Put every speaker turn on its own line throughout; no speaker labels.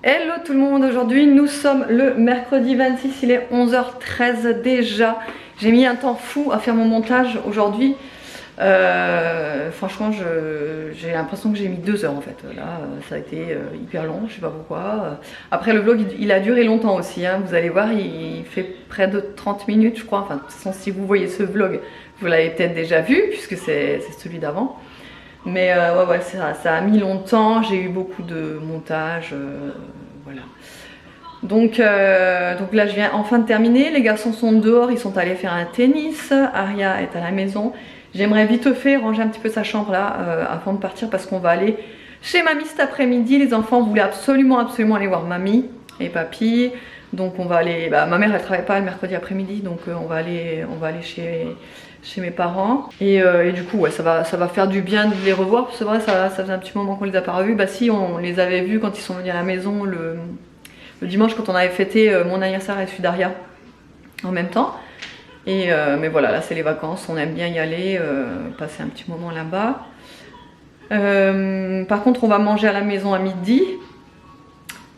Hello tout le monde, aujourd'hui nous sommes le mercredi 26, il est 11h13 déjà. J'ai mis un temps fou à faire mon montage aujourd'hui. Franchement j'ai l'impression que j'ai mis 2 heures en fait. Là ça a été hyper long, je sais pas pourquoi. Après le vlog il a duré longtemps aussi, hein. Vous allez voir, il fait près de 30 minutes je crois. Enfin de toute façon si vous voyez ce vlog, vous l'avez peut-être déjà vu puisque c'est celui d'avant. Mais ouais, ça a mis longtemps, j'ai eu beaucoup de montage, voilà. Donc là je viens enfin de terminer, les garçons sont dehors, ils sont allés faire un tennis, Aria est à la maison. J'aimerais vite fait ranger un petit peu sa chambre là avant de partir parce qu'on va aller chez mamie cet après-midi. Les enfants voulaient absolument aller voir mamie et papy. Donc on va aller, ma mère elle travaille pas le mercredi après-midi, donc on va aller chez mes parents et du coup ouais, ça va faire du bien de les revoir. C'est vrai, ça faisait un petit moment qu'on les a pas revus. Bah si, on les avait vus quand ils sont venus à la maison le dimanche quand on avait fêté mon anniversaire et celui d'Aria en même temps. Et mais voilà, là c'est les vacances, on aime bien y aller, passer un petit moment là-bas. Par contre on va manger à la maison à midi.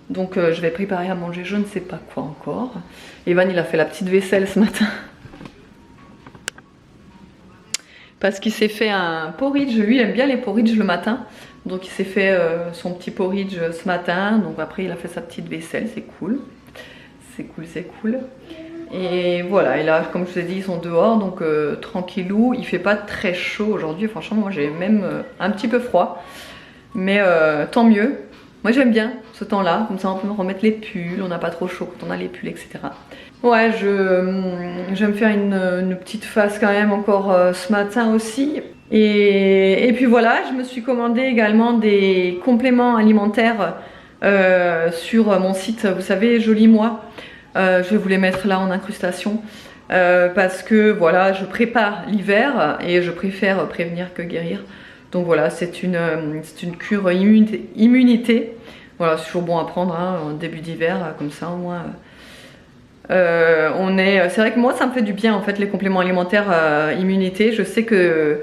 Donc je vais préparer à manger, je ne sais pas quoi encore. Evan il a fait la petite vaisselle ce matin. Parce qu'il s'est fait un porridge, lui il aime bien les porridge le matin. Donc il s'est fait son petit porridge ce matin. Donc après il a fait sa petite vaisselle, c'est cool. C'est cool. Et voilà, et là comme je vous ai dit ils sont dehors, donc tranquillou. Il fait pas très chaud aujourd'hui, franchement moi j'ai même un petit peu froid. Mais tant mieux. Moi j'aime bien ce temps-là, comme ça on peut remettre les pulls, on n'a pas trop chaud quand on a les pulls, etc. Ouais, je vais me faire une petite face quand même encore ce matin aussi. Et puis voilà, je me suis commandé également des compléments alimentaires sur mon site, vous savez, Joli Moi. Je vais vous les mettre là en incrustation. Parce que voilà, je prépare l'hiver et je préfère prévenir que guérir. Donc voilà, c'est une cure immunité. Voilà, c'est toujours bon à prendre hein, en début d'hiver, comme ça au moins. C'est vrai que moi ça me fait du bien en fait les compléments alimentaires immunité. Je sais que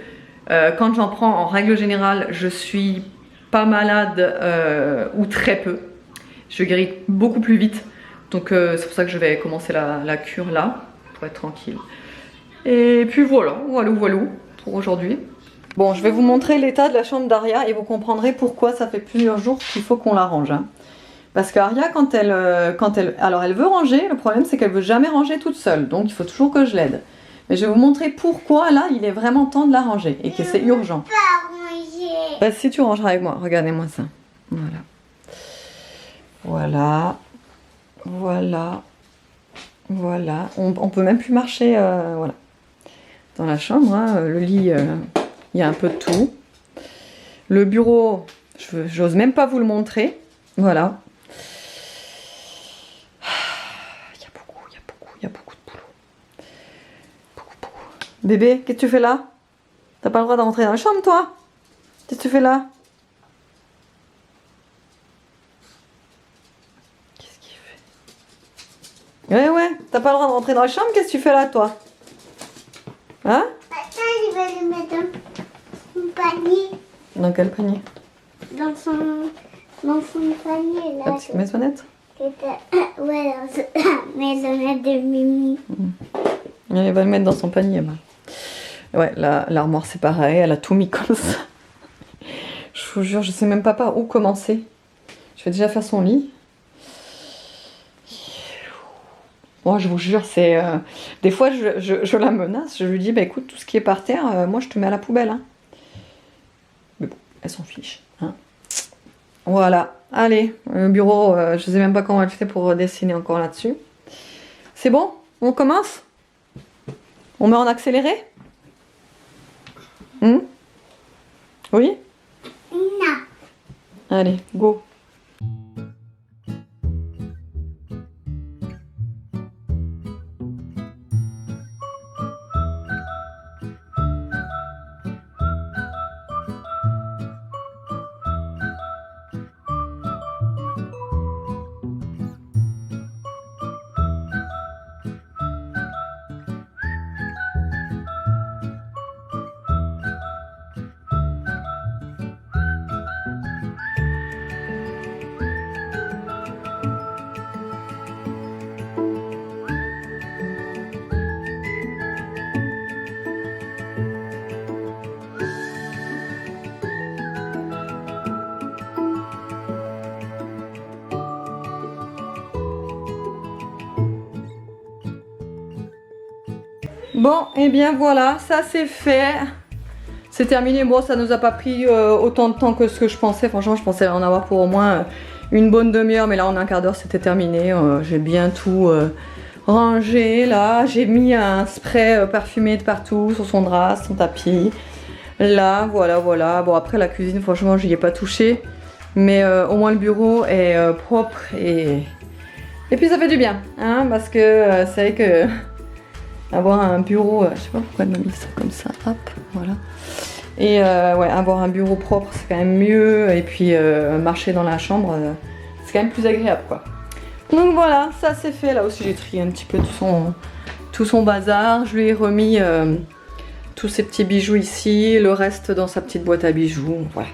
quand j'en prends en règle générale, je suis pas malade ou très peu. Je guéris beaucoup plus vite. Donc c'est pour ça que je vais commencer la cure là, pour être tranquille. Et puis voilà pour aujourd'hui. Bon, je vais vous montrer l'état de la chambre d'Aria et vous comprendrez pourquoi ça fait plusieurs jours qu'il faut qu'on la range. Hein. Parce qu'Aria, alors elle veut ranger, le problème c'est qu'elle veut jamais ranger toute seule, donc il faut toujours que je l'aide. Mais je vais vous montrer pourquoi là, il est vraiment temps de la ranger et que c'est urgent. Bah, si tu rangeras avec moi, regardez-moi ça. Voilà. On peut même plus marcher, voilà. Dans la chambre, hein, le lit, il y a un peu de tout. Le bureau, j'ose même pas vous le montrer. Voilà. Il y a beaucoup de boulot. Beaucoup. Bébé, qu'est-ce que tu fais là? T'as pas le droit de rentrer dans la chambre, toi? Qu'est-ce que tu fais là? Qu'est-ce qu'il fait? Ouais, t'as pas le droit de rentrer dans la chambre, qu'est-ce que tu fais là, toi? Hein?
Attends, je vais le mettre dans son panier.
Dans quel panier?
Dans son panier, là.
La petite maisonnette?
Ouais, dans la maisonnette de Mimi.
Elle va le mettre dans son panier. Ouais, l'armoire c'est pareil, elle a tout mis comme ça. Je vous jure, je sais même pas par où commencer. Je vais déjà faire son lit. Moi, je vous jure, c'est... des fois, je la menace, je lui dis, bah écoute, tout ce qui est par terre, moi je te mets à la poubelle. Hein. Mais bon, elle s'en fiche. Hein. Voilà, allez, le bureau, je sais même pas comment elle fait pour dessiner encore là-dessus. C'est bon? On commence? On met en accéléré? Oui?
Non.
Allez, go! Bon, et bien voilà, ça c'est fait. C'est terminé. Bon, ça nous a pas pris autant de temps que ce que je pensais. Franchement, je pensais en avoir pour au moins une bonne demi-heure, mais là en un quart d'heure c'était terminé. J'ai bien tout rangé là. J'ai mis un spray parfumé de partout sur son drap, son tapis. Là, voilà, voilà. Bon, après la cuisine, franchement, j'y ai pas touché. Mais au moins le bureau est propre et puis ça fait du bien. Hein, parce que c'est vrai que avoir un bureau, je sais pas pourquoi elle m'a mis ça comme ça. Hop, voilà. Et ouais, avoir un bureau propre, c'est quand même mieux. Et puis marcher dans la chambre, c'est quand même plus agréable, quoi. Donc voilà, ça c'est fait. Là aussi, j'ai trié un petit peu tout son bazar. Je lui ai remis tous ses petits bijoux ici, le reste dans sa petite boîte à bijoux. Voilà.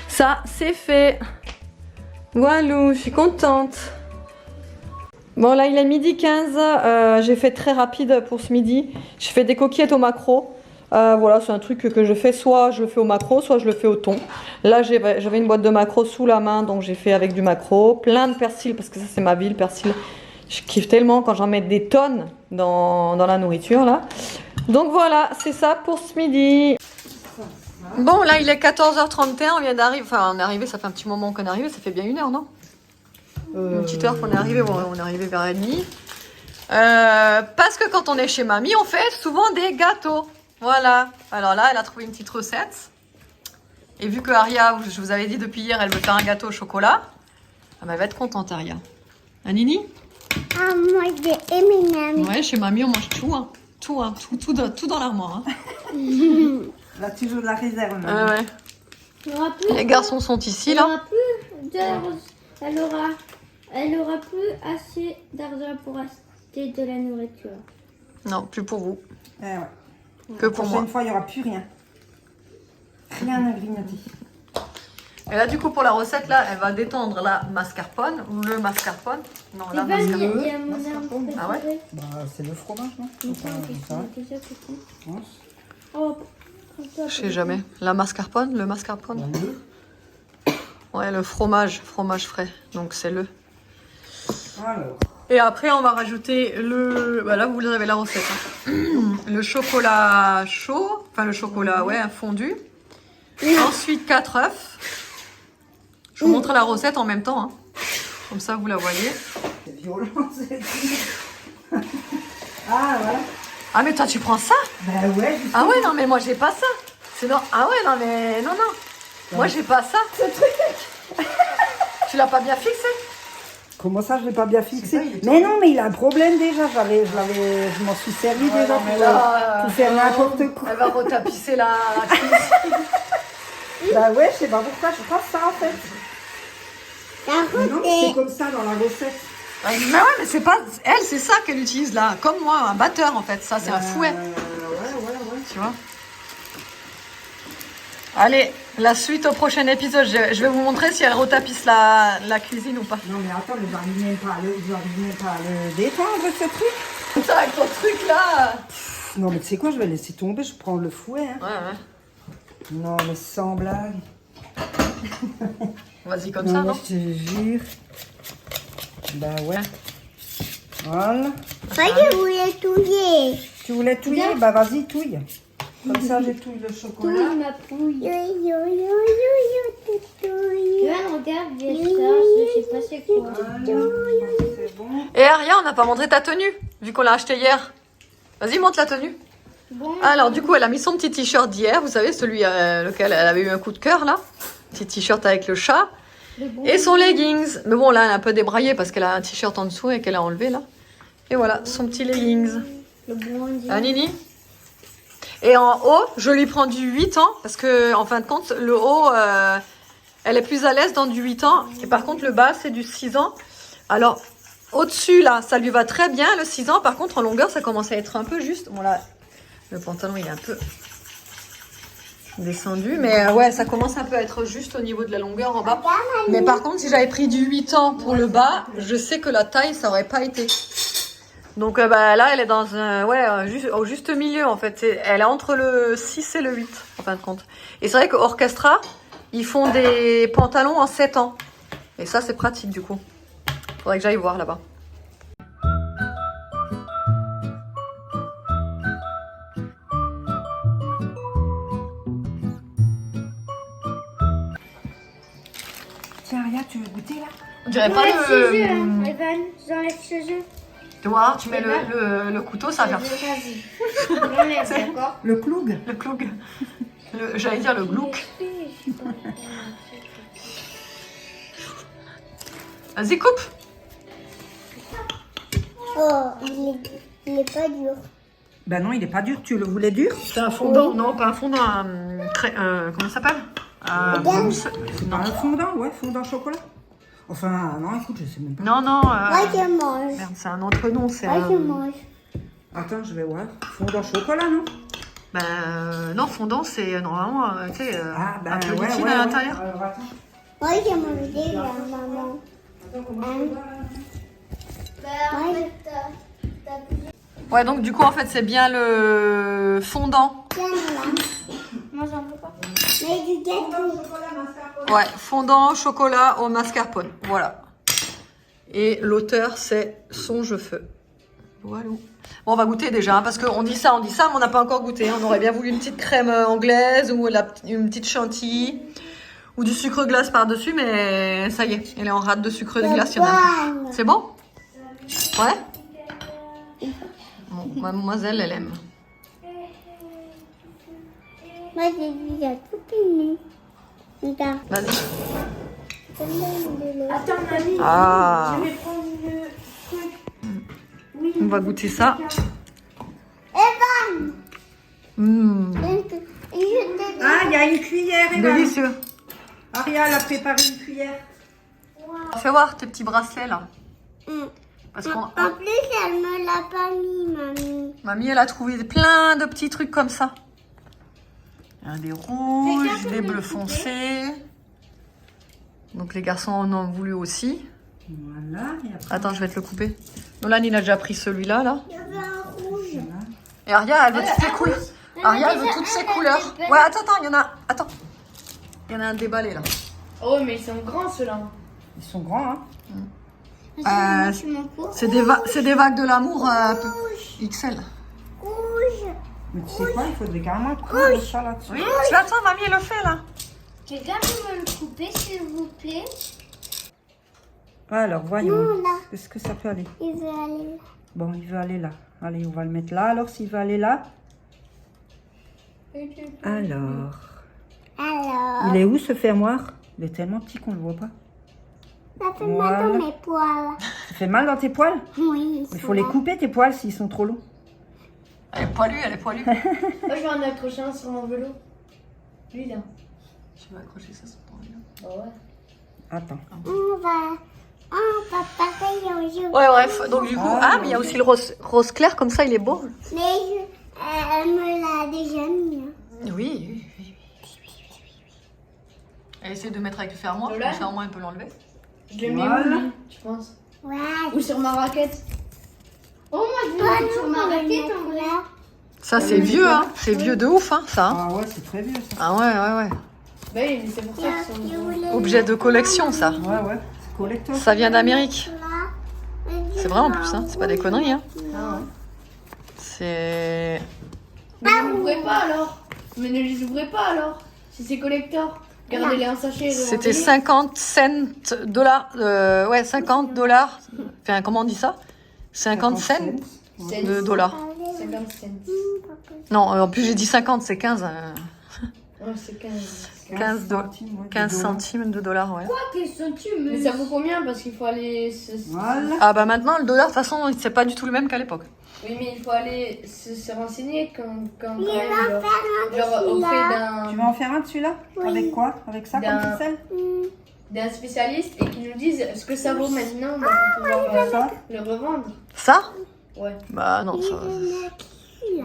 Ça, c'est fait. Voilà, je suis contente. Bon, là, il est midi 15. J'ai fait très rapide pour ce midi. J'ai fait des coquillettes au maquereau. Voilà, c'est un truc que je fais, soit je le fais au maquereau, soit je le fais au thon. Là, j'avais une boîte de maquereau sous la main, donc j'ai fait avec du maquereau. Plein de persil, parce que ça, c'est ma vie, le persil. Je kiffe tellement quand j'en mets des tonnes dans la nourriture, là. Donc voilà, c'est ça pour ce midi. Bon, là, il est 14h31, on vient d'arriver. Enfin, on est arrivé, ça fait un petit moment qu'on est arrivé, ça fait bien une heure, non? Une petite heure qu'on est arrivé, bon, on est arrivé vers la nuit. Parce que quand on est chez mamie, on fait souvent des gâteaux. Voilà. Alors là, elle a trouvé une petite recette. Et vu que Aria, je vous avais dit depuis hier, elle veut faire un gâteau au chocolat, elle va être contente, Aria. Hein, Nini?
Ah, moi j'ai aimé mamie.
Ouais, chez mamie, on mange tout, hein. Tout dans l'armoire. Hein.
Là, tu joues de la réserve.
Ouais.
Il y aura plus,
Les garçons sont ici,
il y
là.
aura plus elle aura plus assez d'argent pour acheter de la nourriture.
Non, plus pour vous.
Eh ouais.
Que pour
La
moi.
prochaine fois, il n'y aura plus rien. Rien à grignoter.
Et là, du coup, pour la recette, là, elle va détendre la mascarpone ou le mascarpone. Non, la
Evan, il y
mascarpone.
a mon arme
Ah ouais?
préférée.
Bah, c'est le fromage, non?
Une
Ça,
fois,
ça va.
déjà, c'est tout.
Ouais.
Oh,
Je sais jamais. La mascarpone, le mascarpone.
Bah, le.
Ouais, le fromage frais. Donc, c'est le.
Alors.
Et après, on va rajouter le... Bah là, vous avez la recette. Hein. Le chocolat chaud. Enfin, le chocolat, ouais, fondu. Ensuite, 4 œufs. Je vous montre la recette en même temps. Hein. Comme ça, vous la voyez.
C'est violent, c'est. Ah, voilà.
Ah, mais toi, tu prends ça?
Bah, ouais, justement.
Ah ouais, non, mais moi, j'ai pas ça. C'est non... Ah ouais, non, mais... Non. Moi, j'ai pas ça.
Ce truc.
Tu l'as pas bien fixé?
Comment ça, je l'ai pas bien fixé?
pas, il est
Mais non, mais il a un problème déjà. Je m'en suis servi
Ouais,
déjà
non, mais là,
pour faire n'importe quoi.
Elle va retapisser la cuisine.
Bah ouais, je sais pas pourquoi, je pense ça en fait.
La
Mais non, mais c'est comme ça dans la recette.
Mais ouais, mais c'est pas... Elle, c'est ça qu'elle utilise là. Comme moi, un batteur en fait. Ça, c'est un fouet.
Ouais.
Tu vois? Allez, la suite au prochain épisode. Je vais vous montrer si elle retapisse la cuisine ou pas.
Non mais attends, mais j'arrive même pas à le détendre ce truc.
Comme ça, avec ton truc là.
Non mais tu sais quoi, je vais laisser tomber, je prends le fouet. Hein.
Ouais.
Non mais sans blague.
Vas-y, comme ça,
mais
non?
je te jure. Bah ouais. Voilà.
Moi, je voulais touiller.
Tu voulais touiller? Bah vas-y, touille. Comme ça, j'ai touille le chocolat.
Touille ma pouille. Evan, regarde, j'ai ça, je sais pas c'est quoi.
C'est bon.
Et Aria, on n'a pas montré ta tenue, vu qu'on l'a acheté hier. Vas-y, montre la tenue.
Bon,
Alors, du coup, elle a mis son petit t-shirt d'hier. Vous savez, celui lequel elle avait eu un coup de cœur, là. Petit t-shirt avec le chat.
le bon.
Et son leggings. Mais bon, là, elle est un peu débraillée parce qu'elle a un t-shirt en dessous et qu'elle a enlevé, là. Et voilà, son petit leggings.
Le bon
Ah, Nini? Et en haut, je lui prends du 8 ans parce que, en fin de compte, le haut, elle est plus à l'aise dans du 8 ans. Et par contre, le bas, c'est du 6 ans. Alors, au-dessus, là, ça lui va très bien, le 6 ans. Par contre, en longueur, ça commence à être un peu juste. Bon, là, le pantalon, il est un peu descendu. Mais ouais, ça commence un peu à être juste au niveau de la longueur en bas. Mais par contre, si j'avais pris du 8 ans pour le bas, je sais que la taille, ça aurait pas été. Donc bah, là, elle est dans un, au juste milieu, en fait. Elle est entre le 6 et le 8, en fin de compte. Et c'est vrai qu'Orchestra, ils font des pantalons en 7 ans. Et ça, c'est pratique, du coup. Faudrait que j'aille voir, là-bas. On dirait pas
J'enlève ce jeu,
le...
hein. Evan, j'enlève ce jeu.
Tu vois, tu mets le couteau, ça vient.
Vas-y. J'enlève, d'accord?
Le cloug.
Le cloug. J'allais dire le glouk. Vas-y, coupe.
Oh, il est pas dur.
Ben non, il est pas dur. Tu le voulais dur?
C'est un fondant, non, pas un fondant, comment ça s'appelle?
C'est pas un fondant, ouais, fondant chocolat. Enfin, non, écoute, je sais même pas.
Non, non.
Moi, je mange.
Merde, c'est un autre nom, c'est
Moi, je mange.
Attends, je vais voir. Fondant chocolat, non?
non, fondant, c'est normalement, tu sais,
Ah, ben
un peu
ouais,
liquide
ouais,
à
ouais.
l'intérieur.
Alors, attends.
Moi, je mange déjà, maman.
Attends, comment je fais, là?
Ouais, donc du coup, en fait, c'est bien le fondant.
Tiens, là. Moi, j'en veux pas. Mais du gâteau.
Ouais, fondant chocolat au mascarpone. Voilà. Et l'auteur, c'est Songe Feu. Voilà. Bon, on va goûter déjà, hein, parce qu'on dit ça, mais on n'a pas encore goûté. On aurait bien voulu une petite crème anglaise ou une petite chantilly ou du sucre glace par-dessus, mais ça y est, elle est en rate de sucre glace. Il y en a plus. C'est bon? Ouais? Bon, mademoiselle, elle aime.
Moi, j'ai déjà tout fini. Regarde.
Vas-y.
Attends, mamie.
Ah,
Je vais prendre le truc. Oui.
on va goûter ça.
Evan!
Mmh,
Ah, il y a une cuillère, Evan.
délicieux.
Ariel a préparé une cuillère.
Fais voir tes petits bracelets là. Parce qu'on...
En plus, elle me l'a pas mis, mamie.
Mamie, elle a trouvé plein de petits trucs comme ça. Il y a des rouges, des bleus foncés. Donc les garçons en ont voulu aussi.
Voilà. Et après,
Attends, je vais te le couper. Nolan, il a déjà pris celui-là, là.
Il y avait un rouge.
voilà.
Et Aria, elle veut toutes ces couleurs. Aria, elle veut toutes ces couleurs. Ouais, attends, il y en a... Attends. Il y en a un déballé, là.
Oh, mais ils sont grands ceux-là.
Ils sont grands, hein.
C'est des vagues de l'amour XL.
Rouge.
Mais tu sais quoi, il faudrait carrément prendre ça là-dessus.
Oui, tu attends, mamie, elle le fait, là.
Quelqu'un peut me le couper, s'il vous plaît?
Alors, voyons.
Non, là.
Est-ce que ça peut aller?
Il veut aller là.
Bon, il veut aller là. Allez, on va le mettre là. Alors, s'il veut aller là. Alors. Il est où ce fermoir? Il est tellement petit qu'on ne le voit pas.
Ça fait mal dans mes poils.
Ça fait mal dans tes poils?
Oui.
Il faut les couper tes poils s'ils sont trop longs.
Elle est poilue, elle est poilue.
Moi, je vais en accrocher un sur mon vélo. Lui, là.
Tu vas accrocher ça sur ton vélo.
Bah ouais.
Attends.
On va pareil aujourd'hui.
Ouais, bref, donc du coup... Ah, mais il y a aussi le rose clair, comme ça, il est beau.
Mais elle me l'a déjà mis. Hein.
Oui. Elle essaie de mettre avec le fermoir,
Nolan
le fermoir, elle peut l'enlever.
Je le mets
Voilà.
où, lui, tu penses?
Ouais.
Ou sur ma raquette? Oh, moi, je vais le mettre sur ma raquette, en vrai.
Ça, c'est vieux, hein. C'est vieux de ouf, hein, ça. Hein.
Ah ouais, c'est très vieux ça.
Ah ouais.
Bah oui, mais c'est pour ça qu'ils sont...
Objet de collection, ça.
Ouais, c'est collector.
Ça vient d'Amérique. C'est vrai en plus, hein. C'est pas des conneries, hein.
Ah ouais.
C'est...
Mais ne l'ouvrez pas, alors. Mais ne les ouvrez pas, alors. Si c'est collector. Gardez-les en sachet.
C'était 50 cents dollars. Ouais, 50 dollars. Enfin, comment on dit ça? 50 cents de dollars.
50 cents.
Non, en plus j'ai dit 50, c'est 15.
Ouais, c'est 15.
15 centimes de dollars, ouais.
Quoi, quels centimes?
Mais ça vaut combien? Parce qu'il faut aller...
Voilà.
Ah bah maintenant, le dollar, de toute façon, c'est pas du tout le même qu'à l'époque.
Oui, mais il faut aller se renseigner quand
Il
même,
va faire un
genre auprès
là.
Tu vas en faire un celui-là?
Oui.
Avec quoi? Avec ça comme
D'un-
ficelle?
d'un spécialiste et qui nous dise ce que ça vaut maintenant bah, pour pouvoir
Ça?
le revendre.
Ça?
Ouais.
Bah non, ça...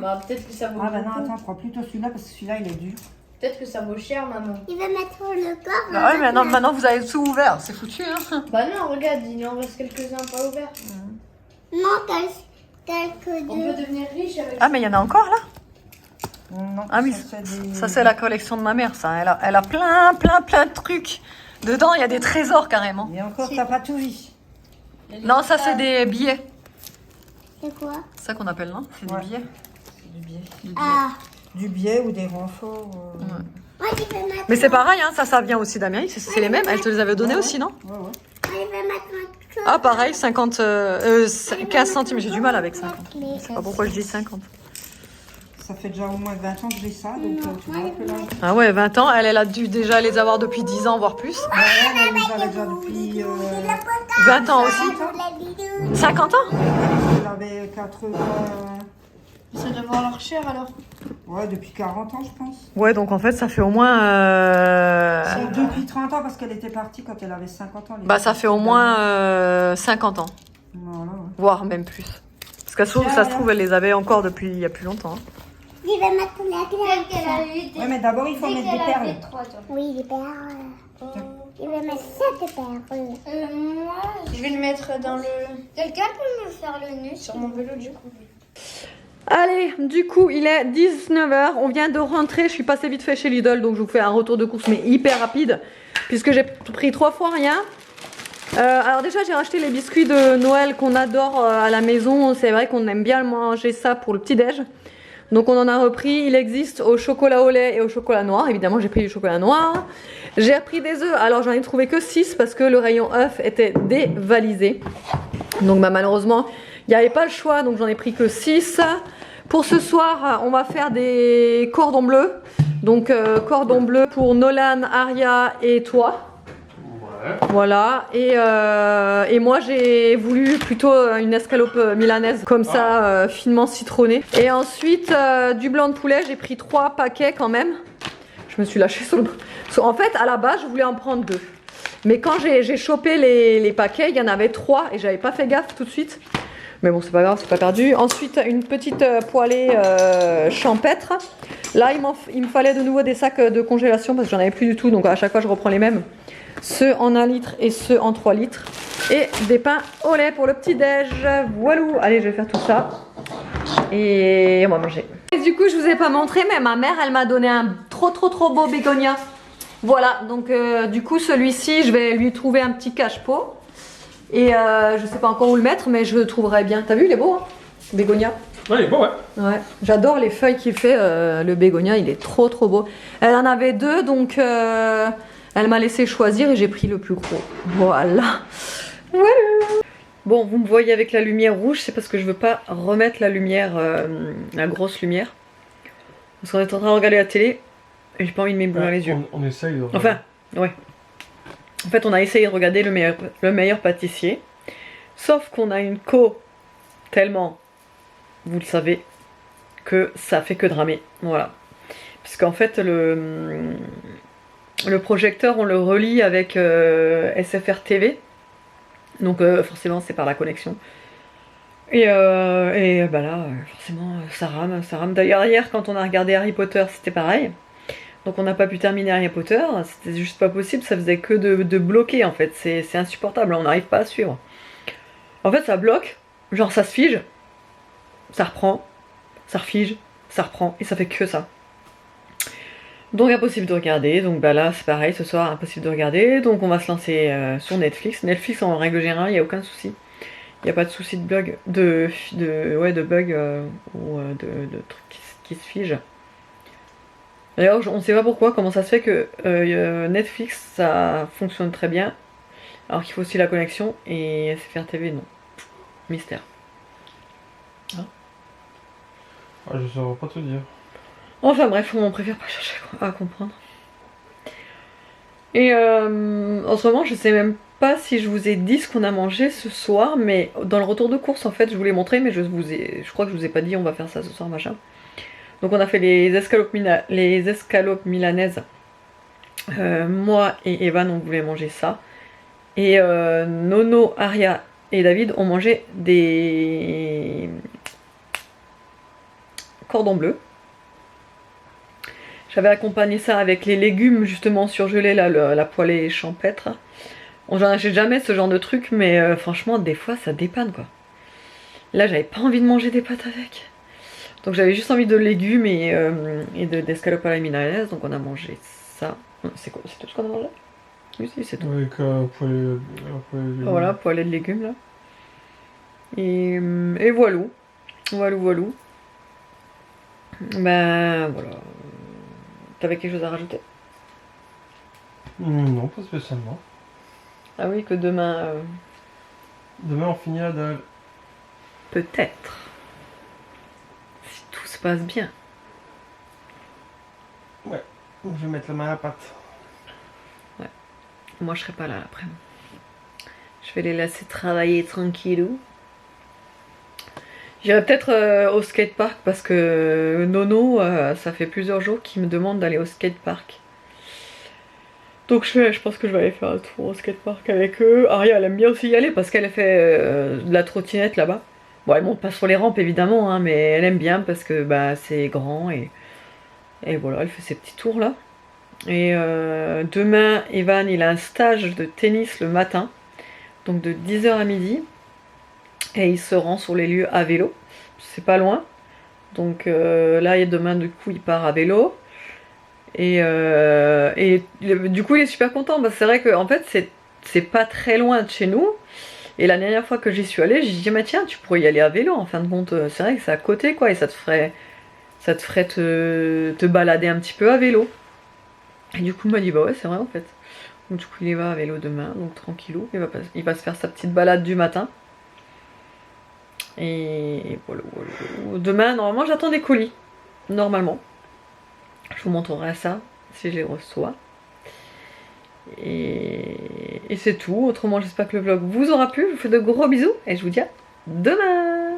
Bah peut-être que ça vaut
Ah bah non,
beaucoup.
attends, prends plutôt celui-là parce que celui-là il est dur.
Peut-être que ça vaut cher, maman.
Il va mettre le corps.
Bah ouais, mais maintenant vous avez tout ouvert, c'est foutu, hein.
Bah non, regarde, il en reste quelques-uns pas ouverts.
Non, quelques
On
deux.
peut devenir riche avec
Ah mais il y en a encore là?
Non,
Ah oui,
ça, c'est des...
ça c'est la collection de ma mère, ça. Elle a plein de trucs. Dedans, il y a des trésors carrément.
Et encore, t'as pas tout vu.
Non, ça c'est des billets.
C'est quoi?
C'est ça qu'on appelle, non? C'est
Ouais.
des billets.
C'est du biais.
Ah.
Du biais ou des renforts.
Moi, je vais mettre.
Mais c'est pareil, hein, ça vient aussi d'Amérique, c'est les mêmes. Elle te les avait donnés aussi, non?
Ouais.
Moi, va mettre autre chose.
Ah pareil, 15 centimes, j'ai du mal avec 50. Je sais pas pourquoi je dis 50.
Ça fait déjà au moins 20 ans que j'ai ça, donc tu vois un peu là.
Ah ouais, 20 ans, elle a dû déjà les avoir depuis 10 ans, voire plus.
Elle les avait déjà depuis
20 ans aussi. 50 ans?
elle avait 80...
Ça doit avoir leur chair alors.
Ouais, depuis 40 ans, je pense.
Ouais, donc en fait, ça fait au moins...
Depuis 30 ans, parce qu'elle était partie quand elle avait 50 ans.
Bah ça fait au moins 50 ans,
Voilà, ouais.
voire même plus. Parce que ça se trouve, elle les avait encore depuis il y a plus longtemps. Hein.
Il va mettre la glace.
Ouais, mais d'abord, il faut mettre des perles.
Oui, les perles. Il va mettre 7 perles.
Moi, je vais le mettre dans le.
Quelqu'un peut me faire le nœud
Sur mon vélo du coup.
Allez, du coup, il est 19h, on vient de rentrer, je suis passée vite fait chez Lidl, donc je vous fais un retour de course, mais hyper rapide, puisque j'ai pris 3 fois rien. Alors déjà, j'ai racheté les biscuits de Noël qu'on adore à la maison, c'est vrai qu'on aime bien manger ça pour le petit-déj. Donc on en a repris, il existe au chocolat au lait et au chocolat noir, évidemment j'ai pris du chocolat noir. J'ai repris des œufs, alors j'en ai trouvé que 6 parce que le rayon œuf était dévalisé. Donc bah, malheureusement, il n'y avait pas le choix, donc j'en ai pris que 6. Pour ce soir, on va faire des cordons bleus. Donc cordon bleu pour Nolan, Aria et toi. Ouais. Voilà. Et moi j'ai voulu plutôt une escalope milanaise, comme ça, finement citronnée. Et ensuite, du blanc de poulet, j'ai pris 3 paquets quand même. Je me suis lâchée sur le... En fait, à la base, je voulais en prendre 2. Mais quand j'ai chopé les paquets, il y en avait 3 et j'avais pas fait gaffe tout de suite. Mais bon, c'est pas grave, c'est pas perdu. Ensuite, une petite poêlée champêtre. Là, il me fallait de nouveau des sacs de congélation parce que j'en avais plus du tout. Donc à chaque fois, je reprends les mêmes. Ceux en 1 litre et ceux en 3 litres. Et des pains au lait pour le petit-déj. Voilà. Allez, je vais faire tout ça. Et on va manger. Et du coup, je vous ai pas montré, mais ma mère, elle m'a donné un trop beau bégonia. Voilà, donc du coup, celui-ci, je vais lui trouver un petit cache-pot. Et je sais pas encore où le mettre, mais je le trouverai bien. T'as vu, il est beau, hein, bégonia.
Ouais, il est beau, ouais.
Ouais, j'adore les feuilles qu'il fait, le bégonia, il est trop beau. Elle en avait 2, donc elle m'a laissé choisir et j'ai pris le plus gros. Voilà. Bon, vous me voyez avec la lumière rouge, c'est parce que je veux pas remettre la lumière, la grosse lumière. Parce qu'on est en train de regarder la télé et j'ai pas envie de m'éblouir les yeux.
On essaye de...
Enfin, ouais. En fait, on a essayé de regarder le meilleur pâtissier. Sauf qu'on a une tellement, vous le savez, que ça fait que dramer. Voilà. Puisqu'en fait, le projecteur, on le relie avec SFR TV. Donc forcément, c'est par la connexion. Et bah là, forcément, ça rame. D'ailleurs, hier, quand on a regardé Harry Potter, c'était pareil. Donc on n'a pas pu terminer Harry Potter, c'était juste pas possible, ça faisait que de bloquer en fait, c'est insupportable, on n'arrive pas à suivre. En fait ça bloque, genre ça se fige, ça reprend, ça refige, ça reprend, et ça fait que ça. Donc impossible de regarder, donc bah là c'est pareil, ce soir impossible de regarder, donc on va se lancer sur Netflix. Netflix en règle générale, il n'y a aucun souci. Il n'y a pas de souci de bug, de bug ou de trucs qui se figent. D'ailleurs, on ne sait pas pourquoi, comment ça se fait que Netflix ça fonctionne très bien, alors qu'il faut aussi la connexion, et SFR TV non. Mystère.
Ah, je saurais pas te dire.
Enfin bref, on préfère pas chercher à comprendre. Et en ce moment, je sais même pas si je vous ai dit ce qu'on a mangé ce soir, mais dans le retour de course, en fait, je vous l'ai montré, mais je crois que je vous ai pas dit on va faire ça ce soir, machin. Donc on a fait les escalopes milanaises. Moi et Evan, on voulait manger ça. Et Nono, Aria et David ont mangé des cordons bleus. J'avais accompagné ça avec les légumes justement surgelés, là, la poêlée champêtre. J'en achète jamais ce genre de truc, mais franchement, des fois ça dépanne quoi. Là, j'avais pas envie de manger des pâtes avec. Donc j'avais juste envie de légumes et d'escalopes à la milanaise, donc on a mangé ça. C'est quoi? C'est tout ce qu'on a mangé? Oui, si, c'est tout.
Avec poêlée de...
Voilà, poêlée de légumes là. Et voilà. Voilà. Ben voilà. T'avais quelque chose à rajouter?
Non, pas spécialement.
Ah oui, que demain,
Demain, on finit la dalle.
peut-être. Si tout se passe bien.
Je vais mettre la main à la pâte.
Moi, je serai pas là après. Je vais les laisser travailler tranquillou. J'irai peut-être au skatepark parce que Nono, ça fait plusieurs jours qu'il me demande d'aller au skatepark. Donc je pense que je vais aller faire un tour au skatepark avec eux. Aria, elle aime bien aussi y aller parce qu'elle a fait de la trottinette là-bas. Bon, elle monte pas sur les rampes évidemment, hein, mais elle aime bien parce que bah, c'est grand et voilà, elle fait ses petits tours là. Et demain, Evan, il a un stage de tennis le matin, donc de 10h à midi. Et il se rend sur les lieux à vélo. C'est pas loin. Donc là, et demain, du coup, il part à vélo. Et du coup, il est super content. Parce que c'est vrai que en fait, c'est pas très loin de chez nous. Et la dernière fois que j'y suis allée, j'ai dit, mais tiens, tu pourrais y aller à vélo. En fin de compte, c'est vrai que c'est à côté, quoi. Et ça te ferait te balader un petit peu à vélo. Et du coup, il m'a dit, bah ouais, c'est vrai en fait. Donc, du coup, il y va à vélo demain, donc tranquillou. Il va se faire sa petite balade du matin. Et voilà, voilà. Demain, normalement, j'attends des colis. Normalement. Je vous montrerai ça si je les reçois. Et c'est tout. Autrement, j'espère que le vlog vous aura plu. Je vous fais de gros bisous et je vous dis à demain.